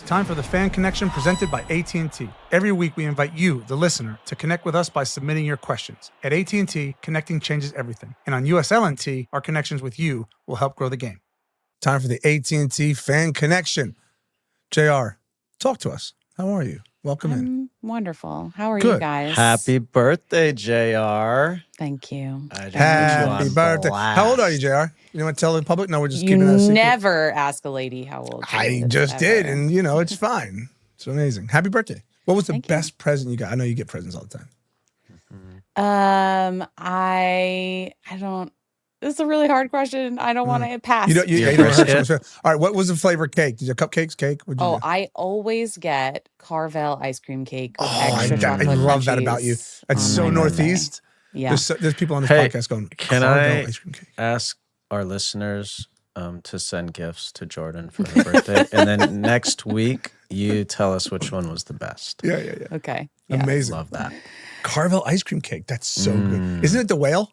Time for the Fan Connection presented by AT&T. Every week we invite you, the listener, to connect with us by submitting your questions. At AT&T, connecting changes everything. And on USLNT, our connections with you will help grow the game. Time for the AT&T Fan Connection. JR, talk to us. How are you? Welcome in. Wonderful. How are Good. you guys? Happy birthday, JR. Thank you. Happy birthday. Blast. How old are you, JR? You want to tell the public? No, we're just keeping that a secret. You never ask a lady how old she is. I just ever. did, and it's fine. It's amazing. Happy birthday. What was the best present you got? I know you get presents all the time. I don't. This is a really hard question. I don't want to pass. You don't hurt someone's. All right, what was the flavor cake? Did you have cupcakes, cake? I always get Carvel ice cream cake with extra chocolate. I love that about you. It's so Northeast. Yeah. There's people on this podcast going, can Carvel ice cream cake. Ask our listeners to send gifts to Jordan for her birthday? And then next week, you tell us which one was the best. Yeah. Okay. Yeah. Amazing. Love that. Carvel ice cream cake. That's so good. Isn't it the whale?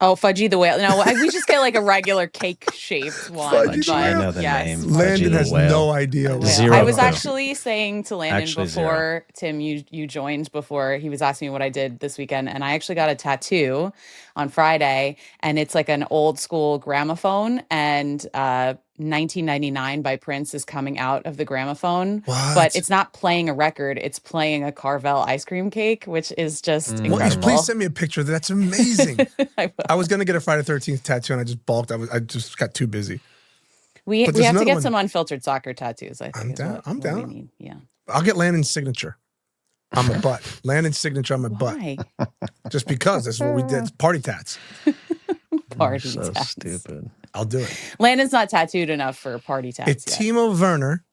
Oh, Fudgy the Whale. No, we just get like a regular cake-shaped one. Fudgy the Whale. I know the name. Landon has no idea. Zero I was clue. actually saying to Landon before, Tim, you joined before, he was asking me what I did this weekend, and I actually got a tattoo on Friday, and it's like an old school gramophone, and 1999 by Prince is coming out of the gramophone, but it's not playing a record, it's playing a Carvel ice cream cake, which is just incredible. Please send me a picture. That's amazing. I was going to get a Friday 13th tattoo and I just balked. I just got too busy. We have to get some unfiltered soccer tattoos, I think. I'm down. We need. Yeah. I'll get Landon's signature on my butt. Landon's signature on my butt. Just because that's what we did. It's party tats. Party so tats. Stupid. I'll do it. Landon's not tattooed enough for party tats. If Timo Werner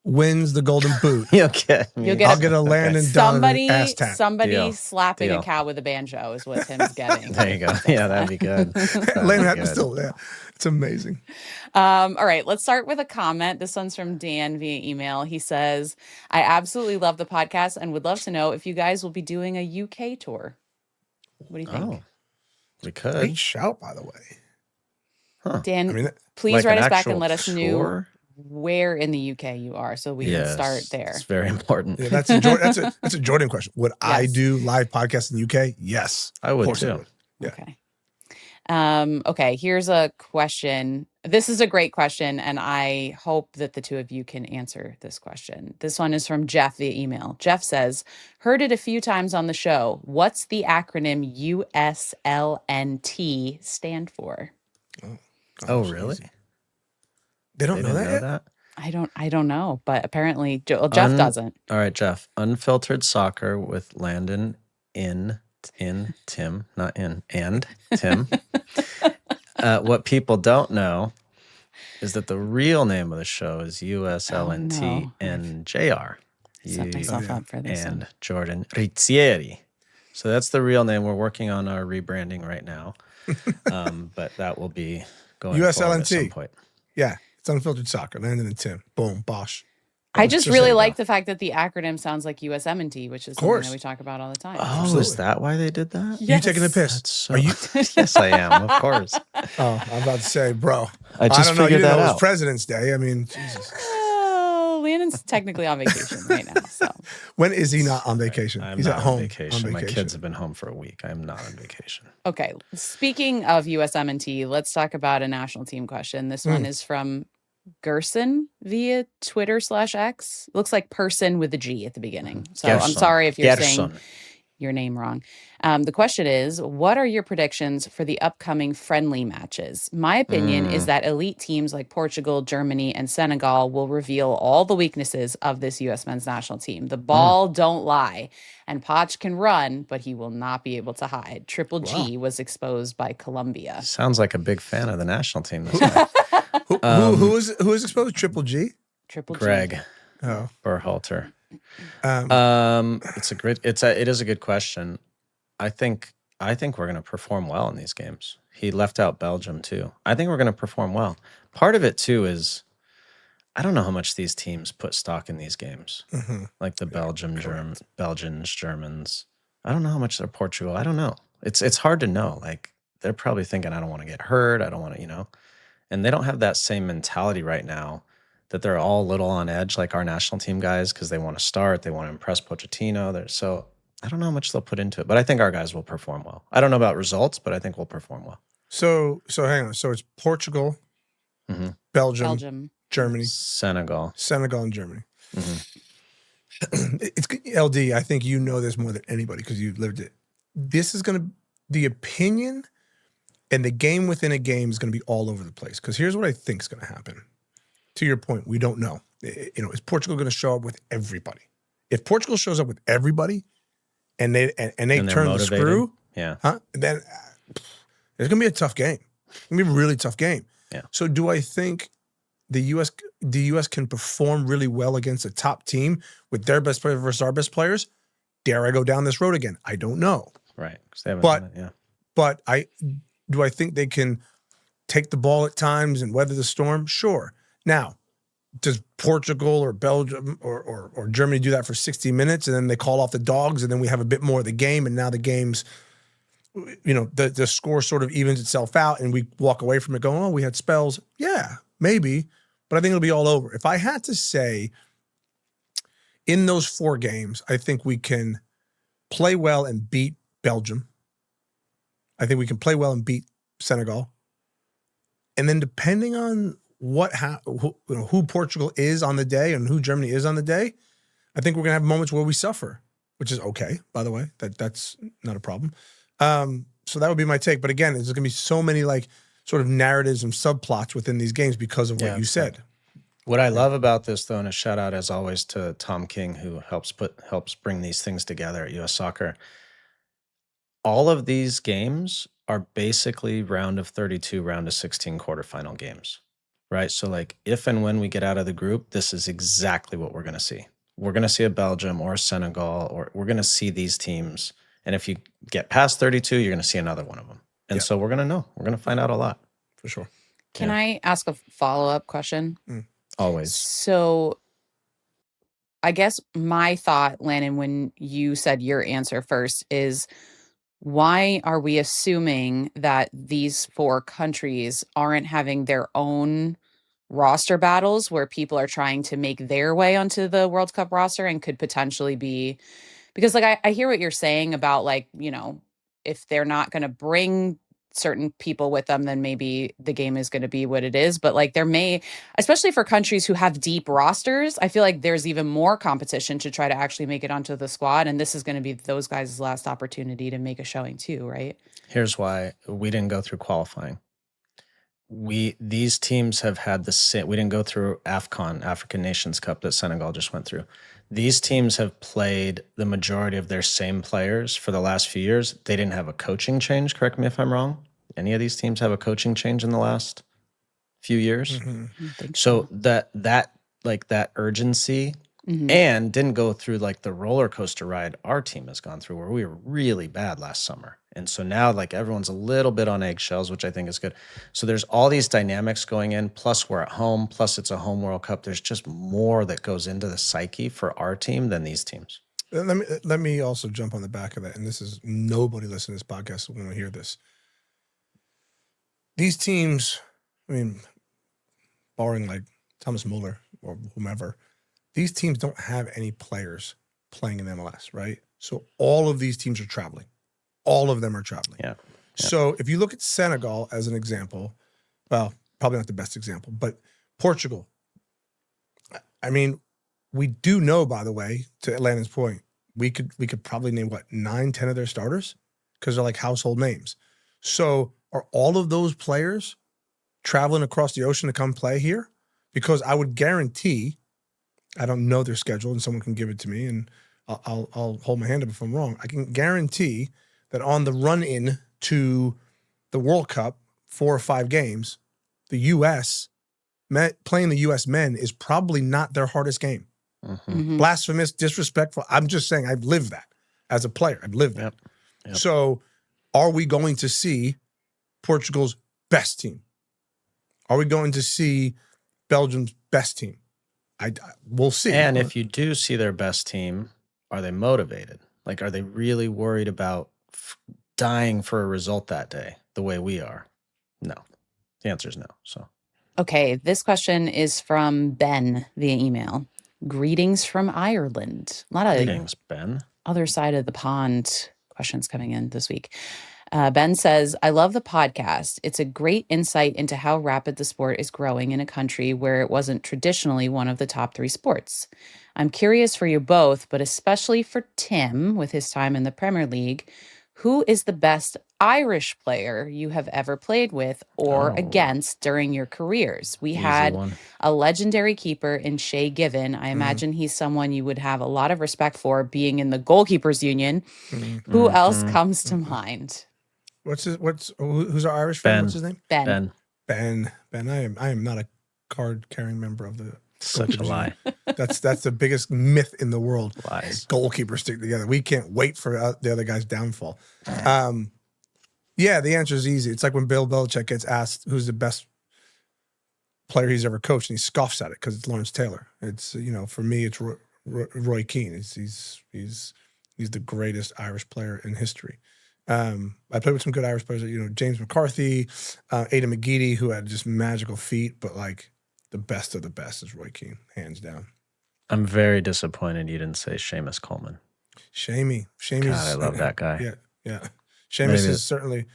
wins the Golden Boot, I'll get a Landon Donovan ass tat. Somebody slapping a cow with a banjo is what Tim's getting. There you go. Yeah, that'd be good. Landon still there. It's amazing. All right, let's start with a comment. This one's from Dan via email. He says, I absolutely love the podcast and would love to know if you guys will be doing a UK tour. What do you think? Oh, we could. Great shout, by the way. Huh. Dan, please write us back and let us know where in the UK you are so we can start there. It's very important. Yeah, that's a Jordan question. Would I do live podcasts in the UK? Yes. I would too. Yeah. Okay. Okay, here's a question. This is a great question, and I hope that the two of you can answer this question. This one is from Jeff via email. Jeff says, heard it a few times on the show. What's the acronym USLNT stand for? Oh, really? They don't know that yet? I don't know, but apparently Jeff doesn't. All right, Jeff. Unfiltered soccer with Landon and Tim. What people don't know is that the real name of the show is USLNT and JR. Set myself up for this. And Jordan Rizzieri. So that's the real name. We're working on our rebranding right now. But that will be going forward at some point. Yeah, it's Unfiltered Soccer. Landon and Tim. Boom, bosh. I just really like the fact that the acronym sounds like USMNT, which is something that we talk about all the time. Oh, absolutely. Is that why they did that? Yes. You taking a piss? Are you? Yes, I am. Of course. Oh, I'm about to say, bro. I just don't know. You figured that know out. It was President's Day. I mean, Jesus. Landon's technically on vacation right now. So when is he not on vacation? I'm He's not at home. on vacation. My kids have been home for a week. I'm not on vacation. Okay. Speaking of USMNT, let's talk about a national team question. This one is from Gerson via Twitter/X. Looks like person with a G at the beginning. So Gerson. I'm sorry if you're Gerson. saying your name wrong. The question is, what are your predictions for the upcoming friendly matches? My opinion is that elite teams like Portugal, Germany, and Senegal will reveal all the weaknesses of this U.S. men's national team. The ball don't lie, and Poch can run, but he will not be able to hide. Triple G was exposed by Colombia. Sounds like a big fan of the national team this time. Who is exposed? Triple G? Triple G. Greg Berhalter. It is a good question. I think we're going to perform well in these games. He left out Belgium too. I think we're going to perform well. Part of it too is I don't know how much these teams put stock in these games. Like the Belgians, Germans. I don't know how much they're Portugal. I don't know. It's hard to know. Like they're probably thinking I don't want to get hurt. I don't want to, and they don't have that same mentality right now that they're all a little on edge, like our national team guys, because they want to start, they want to impress Pochettino. So I don't know how much they'll put into it, but I think our guys will perform well. I don't know about results, but I think we'll perform well. So hang on. So it's Portugal, Belgium, Germany, Senegal, and Germany. It's LD. I think you know this more than anybody because you've lived it. This is going to the opinion, and the game within a game is going to be all over the place. Because here's what I think is going to happen. To your point, we don't know. Is Portugal going to show up with everybody? If Portugal shows up with everybody, and they turn the screw, then it's going to be a tough game. It's going to be a really tough game. Yeah. So do I think the U.S. can perform really well against a top team with their best players versus our best players? Dare I go down this road again? I don't know. Right. They haven't done it, yeah. But I think they can take the ball at times and weather the storm? Sure. Now, does Portugal or Belgium or Germany do that for 60 minutes and then they call off the dogs and then we have a bit more of the game and now the game's, the score sort of evens itself out and we walk away from it going, oh, we had spells. Yeah, maybe. But I think it'll be all over. If I had to say in those 4 games, I think we can play well and beat Belgium. I think we can play well and beat Senegal. And then depending on who Portugal is on the day and who Germany is on the day, I think we're going to have moments where we suffer, which is okay, by the way. That's not a problem. So that would be my take. But again, there's going to be so many like sort of narratives and subplots within these games because of what you said. What I love about this, though, and a shout out as always to Tom King, who helps bring these things together at US Soccer. All of these games are basically round of 32, round of 16 quarterfinal games, right? So like if and when we get out of the group, this is exactly what we're going to see. We're going to see a Belgium or a Senegal, or we're going to see these teams. And if you get past 32, you're going to see another one of them. And so we're going to know. We're going to find out a lot. For sure. Can I ask a follow-up question? Always. So I guess my thought, Landon, when you said your answer first is, why are we assuming that these 4 countries aren't having their own roster battles where people are trying to make their way onto the World Cup roster and could potentially be, because like I hear what you're saying about like, if they're not going to bring certain people with them, then maybe the game is going to be what it is. But like there may, especially for countries who have deep rosters, I feel like there's even more competition to try to actually make it onto the squad. And this is going to be those guys' last opportunity to make a showing too, right? Here's why we didn't go through qualifying. These teams have had the same. We didn't go through AFCON, African Nations Cup, that Senegal just went through. These teams have played the majority of their same players for the last few years. They didn't have a coaching change. Correct me if I'm wrong. Any of these teams have a coaching change in the last few years? So that urgency and didn't go through like the roller coaster ride our team has gone through, where we were really bad last summer. And so now like everyone's a little bit on eggshells, which I think is good. So there's all these dynamics going in, plus we're at home, plus it's a home World Cup. There's just more that goes into the psyche for our team than these teams. Let me also jump on the back of that. And this is nobody listening to this podcast when I hear this. These teams, I mean, barring like Thomas Muller or whomever, these teams don't have any players playing in MLS, right? So all of these teams are traveling. All of them are traveling. Yeah. So if you look at Senegal as an example, well, probably not the best example, but Portugal. I mean, we do know, by the way, to Landon's point, we could probably name, 9, 10 of their starters? Because they're like household names. So are all of those players traveling across the ocean to come play here? Because I would guarantee, I don't know their schedule, and someone can give it to me, and I'll hold my hand up if I'm wrong. I can guarantee that on the run-in to the World Cup, 4 or 5 games, the U.S. playing the U.S. men is probably not their hardest game. Blasphemous, disrespectful. I'm just saying I've lived that as a player. I've lived that. Yep. So are we going to see Portugal's best team? Are we going to see Belgium's best team? We'll see. And if you do see their best team, are they motivated? Like, are they really worried about dying for a result that day the way we are? No. The answer is no. So Okay, this question is from Ben via email. Greetings from Ireland. A lot of Greetings, Ben. Other side of the pond questions coming in this week. Ben says, I love the podcast. It's a great insight into how rapid the sport is growing in a country where it wasn't traditionally one of the top 3 sports. I'm curious for you both, but especially for Tim with his time in the Premier League, who is the best Irish player you have ever played with or against during your careers? We had a legendary keeper in Shay Given. I imagine he's someone you would have a lot of respect for being in the goalkeepers union. Who else comes to mind? Who's our Irish friend? What's his name? Ben. Ben. I am not a card carrying member of the Such a lie. That's the biggest myth in the world. Lies. Goalkeepers stick together. We can't wait for the other guy's downfall. Yeah, the answer is easy. It's like when Bill Belichick gets asked who's the best player he's ever coached, and he scoffs at it because it's Lawrence Taylor. It's for me, it's Roy Keane. He's the greatest Irish player in history. I played with some good Irish players. James McCarthy, Aidan McGeady, who had just magical feet, but like the best of the best is Roy Keane, hands down. I'm very disappointed you didn't say Seamus Coleman. Shamey. God, I love that guy. Yeah. Seamus is certainly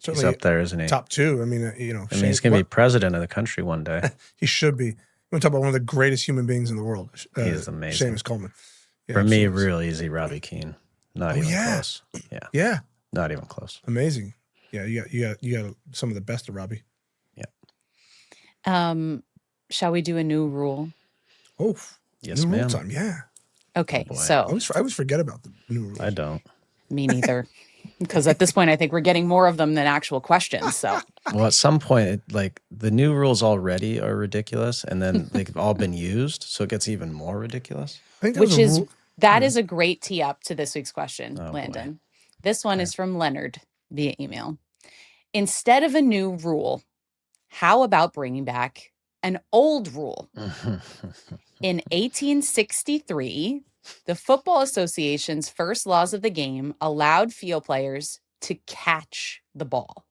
he's up there, isn't he? Top 2. I mean, he's going to be president of the country one day. He should be. You want to talk about one of the greatest human beings in the world? He is amazing. Seamus Coleman. Yeah, for me, real easy, Robbie Keane. Not even close. Yeah. Not even close. Amazing. Yeah, you got some of the best of Robbie. Yeah. Shall we do a new rule? Oh, yes, new ma'am. rule time. Yeah. Okay, I always forget about the new rules. I don't. Me neither. Because at this point, I think we're getting more of them than actual questions. So, well, at some point, the new rules already are ridiculous, and then they've all been used, so it gets even more ridiculous. I think that is a great tee up to this week's question, Landon. Boy. This one is from Leonard via email. Instead of a new rule, how about bringing back an old rule? In 1863, the Football Association's first laws of the game allowed field players to catch the ball.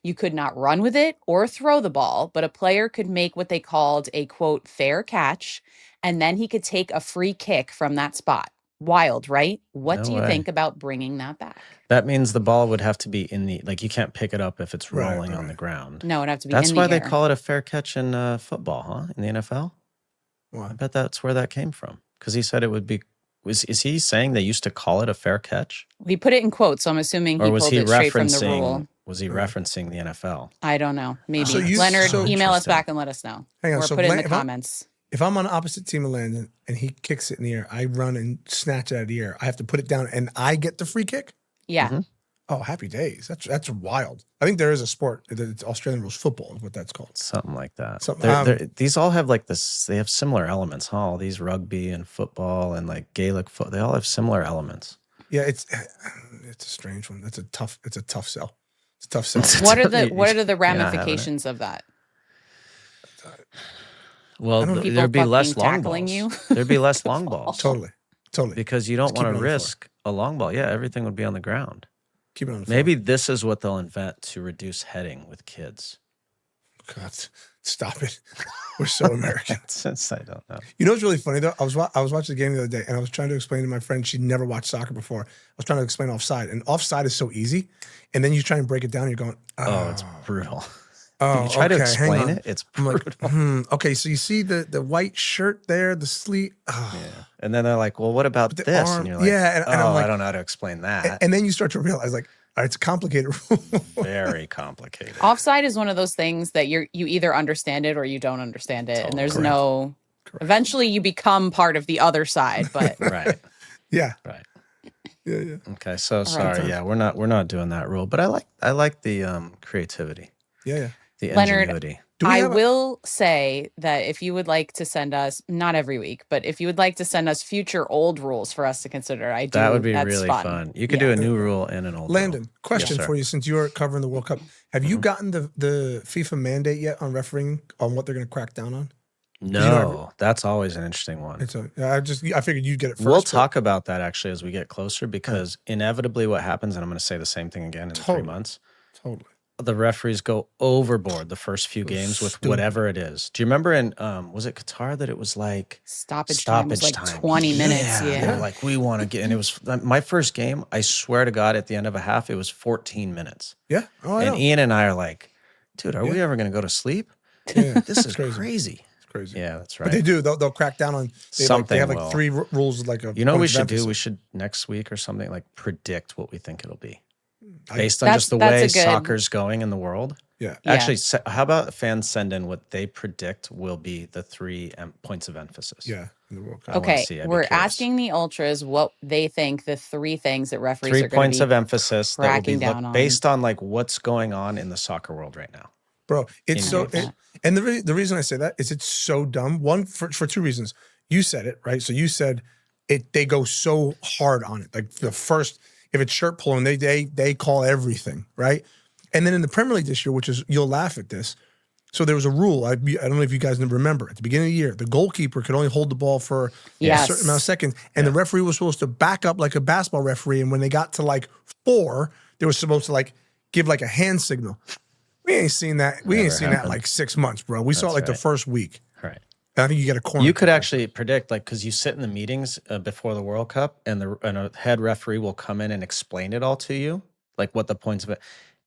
You could not run with it or throw the ball, but a player could make what they called a, quote, fair catch, and then he could take a free kick from that spot. Wild, right? What do you think about bringing that back? That means the ball would have to be in the, you can't pick it up if it's rolling on the ground. No, it'd have to be That's in the air. That's why they call it a fair catch in football, huh? In the NFL? Why? I bet that's where that came from. Because he said it would be, is he saying they used to call it a fair catch? He put it in quotes, so I'm assuming he pulled it straight from the rule. Was he referencing the NFL? I don't know. Maybe. Leonard, email us back and let us know. Hang on. Or put it in the comments. If I'm on the opposite team of Landon and he kicks it in the air, I run and snatch it out of the air. I have to put it down and I get the free kick? Yeah. Mm-hmm. Oh, happy days. That's wild. I think there is a sport. It's Australian rules football is what that's called. Something like that. These all have they have similar elements, huh? All these rugby and football and Gaelic football, they all have similar elements. Yeah, it's a strange one. It's a tough sell. It's a tough sell. What are the ramifications of that? Well, there'd be less long balls. There'd be less long balls. Totally. Because you don't want to risk a long ball. Yeah, everything would be on the ground. Keep it on the floor. Maybe this is what they'll invent to reduce heading with kids. God, stop it. We're so American. Since I don't know. You know what's really funny, though? I was watching the game the other day, and I was trying to explain to my friend, she'd never watched soccer before. I was trying to explain offside, and offside is so easy. And then you try and break it down, and you're going, oh, it's brutal. Oh, you try to explain it, it's brutal. Okay, so you see the white shirt there, the sleeve. Oh. Yeah. And then they're like, well, what about this? Arm, and you're like, and I'm like, I don't know how to explain that. And then you start to realize, it's a complicated rule. Very complicated. Offside is one of those things that you either understand it or you don't understand it. And there's no, eventually you become part of the other side, but. Right. Yeah. Right. Yeah. Okay, so sorry. Right, yeah, we're not doing that rule, but I like the creativity. Yeah. The Leonard, ingenuity. I will say that if you would like to send us, not every week, but if you would like to send us future old rules for us to consider, that would be really fun. You could do a new rule and an old Landon, rule. question for you, since you're covering the World Cup. Have you gotten the FIFA mandate yet on refereeing, on what they're going to crack down on? No, that's always an interesting one. I figured you'd get it first. We'll talk about that actually as we get closer, because inevitably what happens, and I'm going to say the same thing again in 3 months. Totally. the referees go overboard the first few games with whatever it is. Do you remember in was it Qatar that it was like stoppage time was like 20 minutes? Yeah. They were like, we want to get, and it was my first game. I swear to God, at the end of a half, it was 14 minutes. Yeah. Oh, I know. Ian and I are like, dude, are we ever going to go to sleep? Yeah. This is crazy. It's crazy. Yeah, that's right. But they do. They'll crack down on something. They have like 3 rules, like a. You know what we should do? We should next week or something like predict what we think it'll be based on just the way soccer's going in the world. Yeah. Actually, how about fans send in what they predict will be the 3 points of emphasis? Yeah. In the World Cup. Okay, we're asking the ultras what they think the 3 things that referees are going to be 3 points of emphasis that will be down on. based on like what's going on in the soccer world right now. Bro, it's so, and the reason I say that is it's so dumb. One, for 2 reasons. You said it, right? So you said they go so hard on it. Like the first, if it's shirt pulling, they call everything, right? And then in the Premier League this year, which is, you'll laugh at this. So there was a rule, I don't know if you guys remember, at the beginning of the year, the goalkeeper could only hold the ball for a certain amount of seconds. And the referee was supposed to back up like a basketball referee. And when they got to like 4, they were supposed to like give like a hand signal. We ain't seen that. We ain't seen that in like 6 months, bro. We saw it like the first week. Right. And I think you get a corner. You could actually predict, like, because you sit in the meetings before the World Cup, and a head referee will come in and explain it all to you, like what the points of it,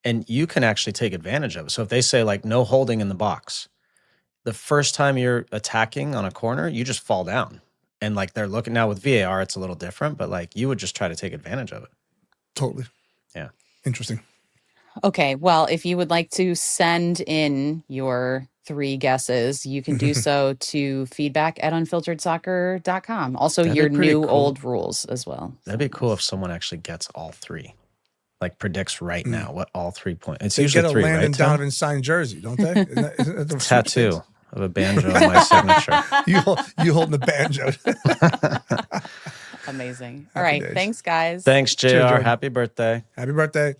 and you can actually take advantage of it. So if they say like no holding in the box, the first time you're attacking on a corner, you just fall down, and like they're looking now with VAR, it's a little different, but like you would just try to take advantage of it. Totally. Yeah. Interesting. Okay, well, if you would like to send in your 3 guesses, you can do so to feedback@unfilteredsoccer.com. Also, your new old rules as well. That'd be cool if someone actually gets all 3, like predicts right now what all 3 points. It's they usually get a 3, Landon right? Donovan signed jersey, don't they? Isn't that the tattoo of a banjo on my signature. You holding the banjo. Amazing. All right, thanks, guys. Thanks, JR. Cheers, Happy birthday. Happy birthday.